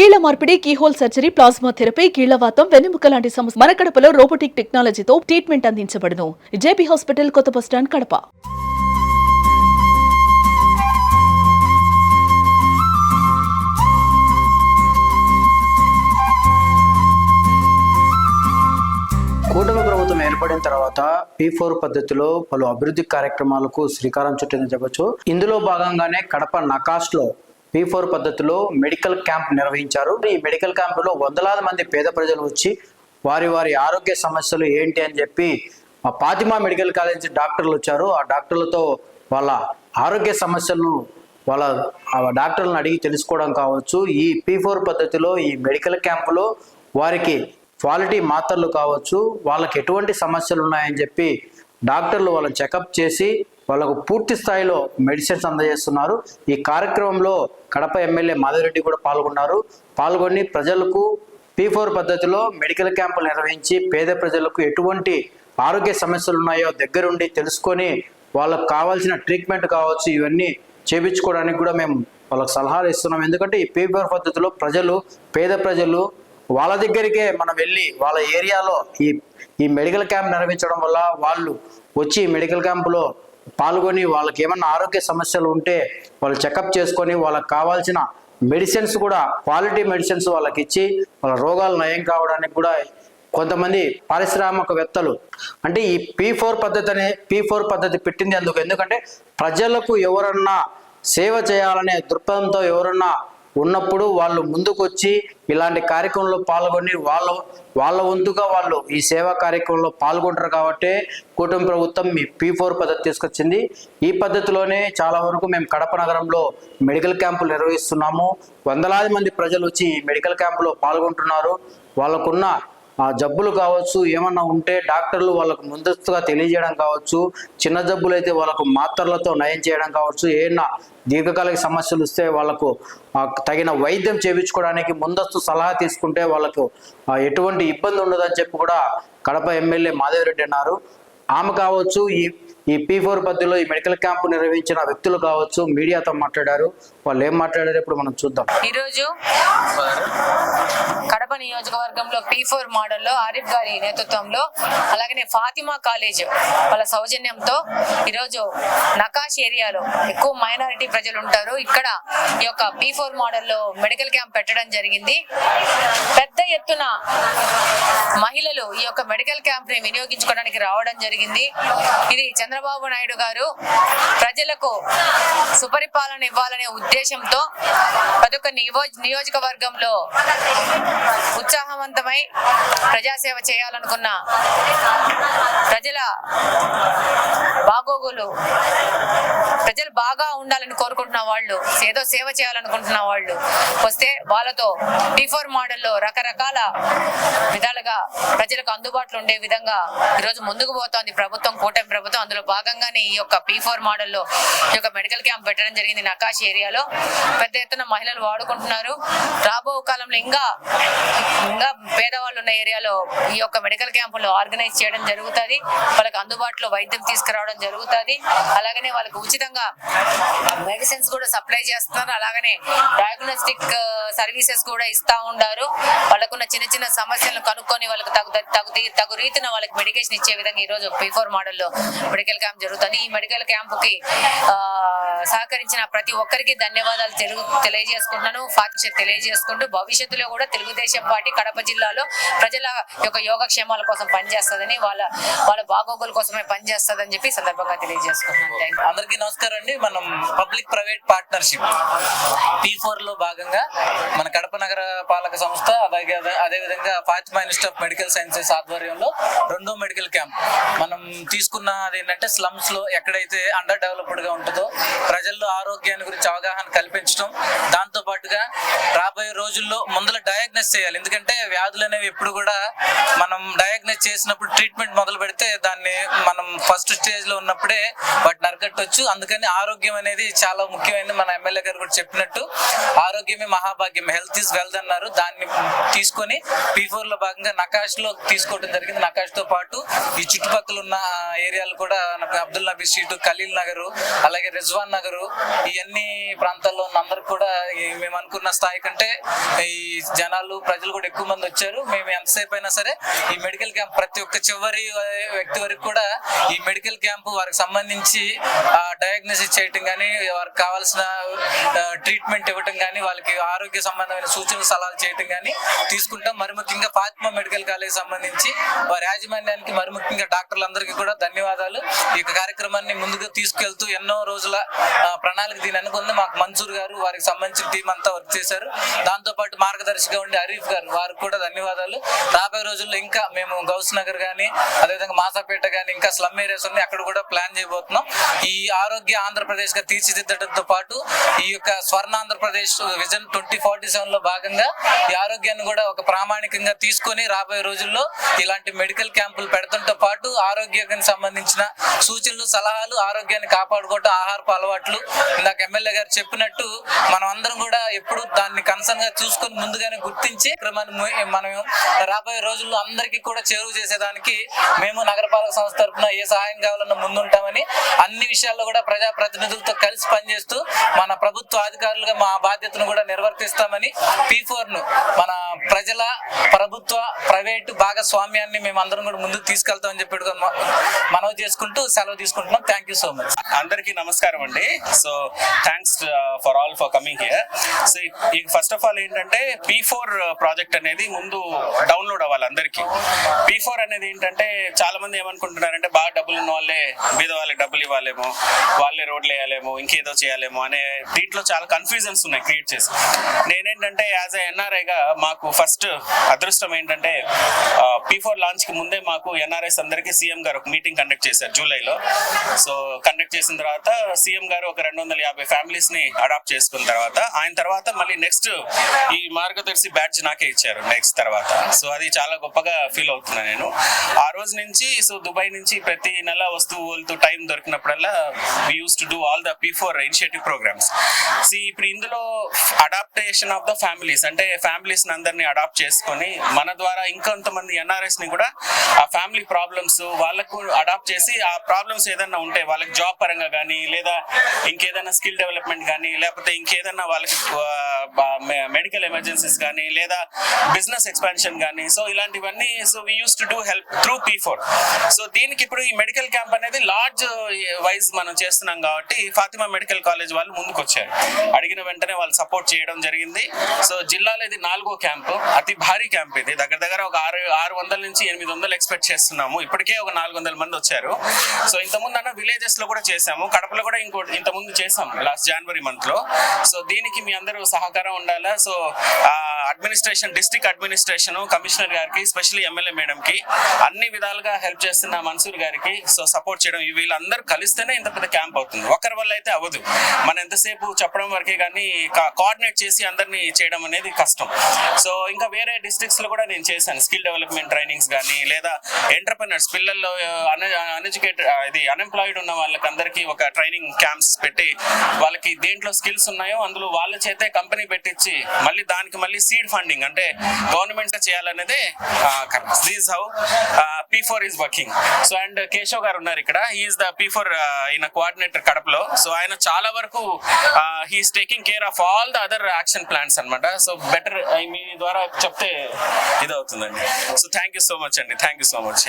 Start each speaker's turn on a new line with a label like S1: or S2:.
S1: కీళ్ల మార్పిడి, keyhole surgery, plasma therapy, కీళ్లవాతం, వెన్నెముక లాంటి సమస్య మన కడపలో రోబోటిక్ టెక్నాలజీతో ట్రీట్మెంట్ అందించబడును. జేపీ హాస్పిటల్, కొత్త బస్టాండ్, కడప.
S2: కూటమి ప్రభుత్వం ఏర్పడిన తర్వాత P4 పద్ధతిలో పలు అభివృద్ధి కార్యక్రమాలకు శ్రీకారం చుట్టిందని చెప్పొచ్చు. ఇందులో భాగంగానే కడప నకాష్లో P4 పద్ధతిలో మెడికల్ క్యాంప్ నిర్వహించారు. ఈ మెడికల్ క్యాంపులో వందలాది మంది పేద ప్రజలు వచ్చి వారి ఆరోగ్య సమస్యలు ఏంటి అని చెప్పి ఫాతిమా మెడికల్ కాలేజ్ డాక్టర్లు వచ్చారు. ఆ డాక్టర్లతో వాళ్ళ ఆరోగ్య సమస్యలను వాళ్ళ డాక్టర్లను అడిగి తెలుసుకోవడం కావచ్చు. ఈ P4 పద్ధతిలో ఈ మెడికల్ క్యాంపులో వారికి క్వాలిటీ మాత్రలు కావచ్చు, వాళ్ళకి ఎటువంటి సమస్యలు ఉన్నాయని చెప్పి డాక్టర్లు వాళ్ళని చెకప్ చేసి వాళ్ళకు పూర్తి స్థాయిలో మెడిసిన్స్ అందజేస్తున్నారు. ఈ కార్యక్రమంలో కడప ఎమ్మెల్యే మాధవరెడ్డి కూడా పాల్గొని ప్రజలకు P4 పద్ధతిలో మెడికల్ క్యాంపులు నిర్వహించి పేద ప్రజలకు ఎటువంటి ఆరోగ్య సమస్యలు ఉన్నాయో దగ్గరుండి తెలుసుకొని వాళ్ళకు కావాల్సిన ట్రీట్మెంట్ కావచ్చు ఇవన్నీ చేయించుకోవడానికి కూడా మేము వాళ్ళకి సలహాలు ఇస్తున్నాం. ఎందుకంటే ఈ P4 పద్ధతిలో పేద ప్రజలు వాళ్ళ దగ్గరికే మనం వెళ్ళి వాళ్ళ ఏరియాలో ఈ మెడికల్ క్యాంప్ నిర్వహించడం వల్ల వాళ్ళు వచ్చి మెడికల్ క్యాంపులో పాల్గొని వాళ్ళకి ఏమన్నా ఆరోగ్య సమస్యలు ఉంటే వాళ్ళు చెకప్ చేసుకొని వాళ్ళకి కావాల్సిన మెడిసిన్స్ కూడా క్వాలిటీ మెడిసిన్స్ వాళ్ళకి ఇచ్చి వాళ్ళ రోగాలు నయం కావడానికి కూడా కొంతమంది పారిశ్రామికవేత్తలు అంటే ఈ P4 పద్ధతి పెట్టింది ఎందుకంటే ప్రజలకు ఎవరన్నా సేవ చేయాలనే దృక్పథంతో ఎవరన్నా ఉన్నప్పుడు వాళ్ళు ముందుకు వచ్చి ఇలాంటి కార్యక్రమంలో పాల్గొని వాళ్ళ వంతుగా వాళ్ళు ఈ సేవా కార్యక్రమంలో పాల్గొంటారు. కాబట్టి కూటమి ప్రభుత్వం ఈ P4 పద్ధతి తీసుకొచ్చింది. ఈ పద్ధతిలోనే చాలా వరకు మేము కడప నగరంలో మెడికల్ క్యాంపులు నిర్వహిస్తున్నాము. వందలాది మంది ప్రజలు వచ్చి ఈ మెడికల్ క్యాంపులో పాల్గొంటున్నారు. వాళ్ళకున్న జబ్బులు కావచ్చు, ఏమన్నా ఉంటే డాక్టర్లు వాళ్ళకు ముందస్తుగా తెలియజేయడం కావచ్చు, చిన్న జబ్బులు అయితే వాళ్ళకు మాత్రలతో నయం చేయడం కావచ్చు, ఏమన్నా దీర్ఘకాలిక సమస్యలు వస్తే వాళ్ళకు తగిన వైద్యం చేయించుకోవడానికి ముందస్తు సలహా తీసుకుంటే వాళ్ళకు ఎటువంటి ఇబ్బంది ఉండదని చెప్పి కూడా కడప ఎమ్మెల్యే మాధవరెడ్డి అన్నారు. ఆమె కావచ్చు ఈ P4 పద్ధతిలో ఈ మెడికల్ క్యాంపు నిర్వహించిన వ్యక్తులు కావచ్చు మీడియాతో మాట్లాడారు. వాళ్ళు ఏం మాట్లాడారు ఇప్పుడు మనం చూద్దాం.
S3: ఈరోజు కడప నియోజకవర్గంలో P4 మోడల్లో ఆరిఫ్ గారి నేతృత్వంలో అలాగనే ఫాతిమా కాలేజ్ వాళ్ళ సౌజన్యంతో ఈరోజు నకాష్ ఏరియాలో ఎక్కువ మైనారిటీ ప్రజలు ఉంటారు. ఇక్కడ ఈ యొక్క P4 మోడల్లో మెడికల్ క్యాంప్ పెట్టడం జరిగింది. పెద్ద ఎత్తున మహిళలు ఈ యొక్క మెడికల్ క్యాంప్ ని వినియోగించుకోవడానికి రావడం జరిగింది. ఇది చంద్రబాబు నాయుడు గారు ప్రజలకు సుపరిపాలన ఇవ్వాలనే ఉద్దేశంతో ప్రతి ఒక్క నియోజకవర్గంలో ఉత్సాహవంతమై ప్రజాసేవ చేయాలనుకున్న ప్రజల బాగోగులు ప్రజలు బాగా ఉండాలని కోరుకుంటున్న వాళ్ళు, ఏదో సేవ చేయాలనుకుంటున్న వాళ్ళు వస్తే వాళ్ళతో P4 మోడల్లో రకరకాల విధాలుగా ప్రజలకు అందుబాటులో ఉండే విధంగా ఈరోజు ముందుకు పోతోంది ప్రభుత్వం, కూటమి ప్రభుత్వం. అందులో భాగంగానే ఈ యొక్క P4 మోడల్లో ఈ యొక్క మెడికల్ క్యాంప్ పెట్టడం జరిగింది. నకాష్ ఏరియాలో పెద్ద ఎత్తున మహిళలు వాడుకుంటున్నారు. రాబో కాలంలో ఇంకా పేదవాళ్ళు ఉన్న ఏరియాలో ఈ యొక్క మెడికల్ క్యాంపులు ఆర్గనైజ్ చేయడం జరుగుతుంది. వాళ్ళకి అందుబాటులో వైద్యం తీసుకురావడం జరుగుతుంది. అలాగనే వాళ్ళకి ఉచితంగా మెడిసిన్స్ కూడా సప్లై చేస్తున్నారు. అలాగనే డయాగ్నోస్టిక్ సర్వీసెస్ కూడా ఇస్తా ఉంటారు. వాళ్ళకున్న చిన్న చిన్న సమస్యలను కనుక్కొని వాళ్ళకి తగు రీతిన వాళ్ళకి మెడికేషన్ ఇచ్చే విధంగా ఈ రోజు P4 మోడల్లో మెడికల్ క్యాంప్ జరుగుతుంది. ఈ మెడికల్ క్యాంపుకి సహకరించిన ప్రతి ఒక్కరికి ధన్యవాదాలు తెలియజేసుకుంటున్నాను. తెలియజేసుకుంటూ భవిష్యత్తులో కూడా తెలుగుదేశం పార్టీ కడప జిల్లాలో ప్రజల యొక్క యోగక్షేమాల కోసం పనిచేస్తుందని, వాళ్ళ బాగోగుల కోసమే పనిచేస్తుందని చెప్పి సందర్భంగా తెలియజేసుకుంటున్నాను.
S4: అందరికీ నమస్కారం అండి. మనం పబ్లిక్ ప్రైవేట్ పార్ట్నర్షిప్ P4 లో భాగంగా మన కడప నగర పాలక సంస్థ అదేవిధంగా Fatima institute of medical sciences ఆధ్వర్యంలో రెండో మెడికల్ క్యాంప్ మనం తీసుకున్నది ఏంటంటే స్లమ్స్ లో ఎక్కడైతే అండర్ డెవలప్డ్ గా ఉంటుందో ప్రజల్లో ఆరోగ్యాన్ని గురించి అవగాహన కల్పించడం, దాంతో పాటుగా రాబోయే రోజుల్లో ముందర డయాగ్నోస్ చేయాలి. ఎందుకంటే వ్యాధులు అనేవి ఎప్పుడు కూడా మనం డయాగ్నోస్ చేసినప్పుడు ట్రీట్మెంట్ మొదలు పెడితే దాన్ని మనం ఫస్ట్ స్టేజ్ లో ఉన్నప్పుడే వాటిని అరగట్టొచ్చు. అందుకని ఆరోగ్యం అనేది చాలా ముఖ్యమైనది. మన ఎమ్మెల్యే గారు కూడా చెప్పినట్టు ఆరోగ్యమే మహాభాగ్యం, హెల్త్ ఈజ్ వెల్త్ అన్నారు. దాన్ని తీసుకొని P4 లో భాగంగా నకాష్ లో తీసుకోవడం జరిగింది. నకాష్ తో పాటు ఈ చుట్టుపక్కల ఉన్న ఏరియాలు కూడా అబ్దుల్ నబీ స్ట్రీట్, ఖలీల్ నగర్, అలాగే రిజ్వాన్ నగర్, ఇవన్నీ ప్రాంతాల్లో ఉన్న అందరికి కూడా మేము అనుకున్న స్థాయి కంటే ఈ జనాలు ప్రజలు కూడా ఎక్కువ మంది వచ్చారు. మేము ఎంతసేపు అయినా సరే ఈ మెడికల్ క్యాంప్ ప్రతి ఒక్క చివరి వ్యక్తి వరకు కూడా ఈ మెడికల్ క్యాంప్ వారికి సంబంధించి డయాగ్నోసిస్ చేయటం కానీ, వారికి కావాల్సిన ట్రీట్మెంట్ ఇవ్వటం కానీ, వాళ్ళకి ఆరోగ్య సంబంధమైన సూచనలు సలహాలు చేయటం కానీ తీసుకుంటాం. మరి ముఖ్యంగా ఫాతిమా మెడికల్ కాలేజ్ సంబంధించి వారి యాజమాన్యానికి, మరి ముఖ్యంగా డాక్టర్లందరికీ కూడా ధన్యవాదాలు. ఈ కార్యక్రమాన్ని ముందుగా తీసుకెళ్తూ ఎన్నో రోజుల ప్రణాళిక దీని అనుకుంది మాకు మన్సూర్ గారు, వారికి సంబంధించిన టీం అంతా వర్క్ చేశారు. దాంతో పాటు మార్గదర్శిగా ఉండే హరీఫ్ గారు, వారికి కూడా ధన్యవాదాలు. రాబోయే రోజుల్లో ఇంకా మేము గౌస్ నగర్ కానీ, అదేవిధంగా మాసాపేట కానీ, ఇంకా స్లమ్ ఏరియాస్ ఉన్నాయి, అక్కడ కూడా ప్లాన్ చేయబోతున్నాం. ఈ ఆరోగ్య ఆంధ్రప్రదేశ్ గా తీర్చిదిద్దడంతో పాటు ఈ యొక్క స్వర్ణ ఆంధ్రప్రదేశ్ విజన్ 2047 లో భాగంగా ఈ ఆరోగ్యాన్ని కూడా ఒక ప్రామాణికంగా తీసుకొని రాబోయే రోజుల్లో ఇలాంటి మెడికల్ క్యాంపులు పెడతంతో పాటు ఆరోగ్యానికి సంబంధించిన సూచనలు, సలహాలు, ఆరోగ్యాన్ని కాపాడుకోవటం, ఆహారపు అలవాట్లు, ఇందాక ఎమ్మెల్యే గారు చెప్పినట్టు మనం అందరం కూడా ఎప్పుడు దాన్ని కన్సర్న్ గా చూసుకొని ముందుగానే గుర్తించి క్రమాన్ని మనం రాబోయే రోజుల్లో అందరికీ కూడా చేరువ చేసేదానికి మేము నగరపాలక సంస్థ తరఫున ఏ సహాయం కావాలన్నా ముందుంటామని, అన్ని విషయాల్లో కూడా ప్రజా ప్రతినిధులతో కలిసి పనిచేస్తూ మన ప్రభుత్వ అధికారులుగా మా బాధ్యతను కూడా నిర్వర్తిస్తామని, P4 ను మన ప్రజల, ప్రభుత్వ, ప్రైవేటు భాగస్వామ్యాన్ని మేము అందరం కూడా ముందుకు తీసుకెళ్తామని చెప్పి మనవి చేసుకుంటూ సెలవు తీసుకుంటున్నాం. Thank you so much.
S5: అందరికీ నమస్కారం అండి. So thanks for all for coming here. So first of all ఏంటంటే P4 ప్రాజెక్ట్ అనేది ముందు డౌన్లోడ్ అవ్వాలి అందరికీ. P4 అనేది ఏంటంటే చాలా మంది ఏమనుకుంటున్నారంటే బాగా డబ్బులు ఉన్న వాళ్ళే బీద వాళ్ళకి డబ్బులు ఇవ్వాలేమో, వాళ్ళే రోడ్లు వేయాలేమో, ఇంకేదో చేయాలేమో అనే దీంట్లో చాలా కన్ఫ్యూజన్స్ ఉన్నాయి క్రియేట్ చేసి. నేనేంటంటే యాజ్ ఎ ఎన్ఆర్ఐగా మాకు ఫస్ట్ అదృష్టం ఏంటంటే P4 లాంచ్ కి ముందే మాకు ఎన్ఆర్ఐస్ అందరికీ సీఎం గారు ఒక మీటింగ్ కండక్ట్ చేశారు జూలైలో. సో కండక్ట్ చేసిన తర్వాత సీఎం గారు ఒక 250 ఫ్యామిలీస్ ని అడాప్ట్ చేసుకున్న తర్వాత ఆయన తర్వాత మళ్ళీ నెక్స్ట్ ఈ మార్గదర్శి బ్యాడ్జ్ నాకే ఇచ్చారు నెక్స్ట్ తర్వాత. సో అది చాలా గొప్పగా ఫీల్ అవుతున్నా నేను. ఆ రోజు నుంచి సో దుబాయ్ నుంచి ప్రతి నెల వస్తువులతో టైం దొరికినప్పుడల్లా we used to do all the P4 initiative programs. ఇప్పుడు ఇందులో అడాప్టేషన్ ఆఫ్ ద ఫ్యామిలీస్ అంటే ఫ్యామిలీస్ అందరినీ అడాప్ట్ చేసుకొని మన ద్వారా ఇంకొంతమంది ఎన్ఆర్ఎస్ ని కూడా ఆ ఫ్యామిలీ ప్రాబ్లమ్స్ వాళ్ళకు అడాప్ట్ చేసి ఆ ప్రాబ్లమ్స్ ఏదైనా ఉంటే వాళ్ళకి జాబ్ పరంగా కానీ, లేదా ఇంకేదైనా స్కిల్ డెవలప్మెంట్ కానీ, లేకపోతే ఇంకేదైనా వాళ్ళకి మెడికల్ ఎమర్జెన్సీస్ కానీ, లేదా బిజినెస్ ఎక్స్పాన్షన్ కానీ, సో ఇలాంటివన్నీ so we use to do help through P4. So దీనికి ఇప్పుడు ఈ మెడికల్ క్యాంప్ అనేది లార్జ్ వైజ్ మనం చేస్తున్నాం కాబట్టి ఫాతిమా మెడికల్ కాలేజ్ వాళ్ళు ముందుకు వచ్చారు. అడిగిన వెంటనే వాళ్ళు సపోర్ట్ చేయడం జరిగింది. సో జిల్లాలో ఇది 4వ క్యాంపు, అతి భారీ క్యాంప్ ఇది. దగ్గర ఒక 600 నుంచి 800 ఎక్స్పెక్ట్ చేస్తున్నాము. ఇప్పటికే ఒక 400 మంది వచ్చారు. సో ఇంతకుముందు అన్న విలేజెస్ లో కూడా చేసాము, కడపలో కూడా ఇంతకుముందు చేసాం లాస్ట్ జనవరి మంత్ లో. సో దీనికి మీ అందరూ సహకారం ఉండాలా. So administration, district administration, commissioner గారికి, స్పెషల్లీ ఎమ్మెల్యే మేడం కి అన్ని విధాలుగా హెల్ప్ చేస్తున్న మన్సూర్ గారికి సో సపోర్ట్ చేయడం, వీళ్ళందరూ కలిస్తేనే ఇంత పెద్ద క్యాంప్ అవుతుంది. ఒకరి వల్ల అయితే అవ్వదు. మనం ఎంతసేపు చెప్పడం వరకే కానీ కోఆర్డినేట్ చేసి అందరినీ చేయడం అనేది కష్టం. సో ఇంకా వేరే డిస్ట్రిక్ట్స్ లో కూడా నేను చేశాను స్కిల్ డెవలప్మెంట్ ట్రైనింగ్స్ కానీ, లేదా ఎంటర్‌ప్రెన్యూర్స్ పిల్లల్లో అన్ఎంప్లాయిడ్ ఉన్న వాళ్ళకి అందరికీ ఒక ట్రైనింగ్ క్యాంప్స్ పెట్టి వాళ్ళకి దేంట్లో స్కిల్స్ ఉన్నాయో అందులో వాళ్ళ చేతే కంపెనీ పెట్టించి మళ్ళీ దానికి మళ్ళీ సీడ్ ఫండింగ్ అంటే గవర్నమెంట్ చేయాలనేదే this how P4 is working. So and Keshav గారు ఉన్నారు ఇక్కడ, హీఈస్ ద P4 ఈయన కోఆర్డినేటర్ కడపలో. సో ఆయన చాలా వరకు he is taking care of all the other action plans అన్నమాట. సో బెటర్ మీ ద్వారా చెప్తే ఇది అవుతుందండి. So thank you so much అండి, థ్యాంక్ యూ సో మచ్.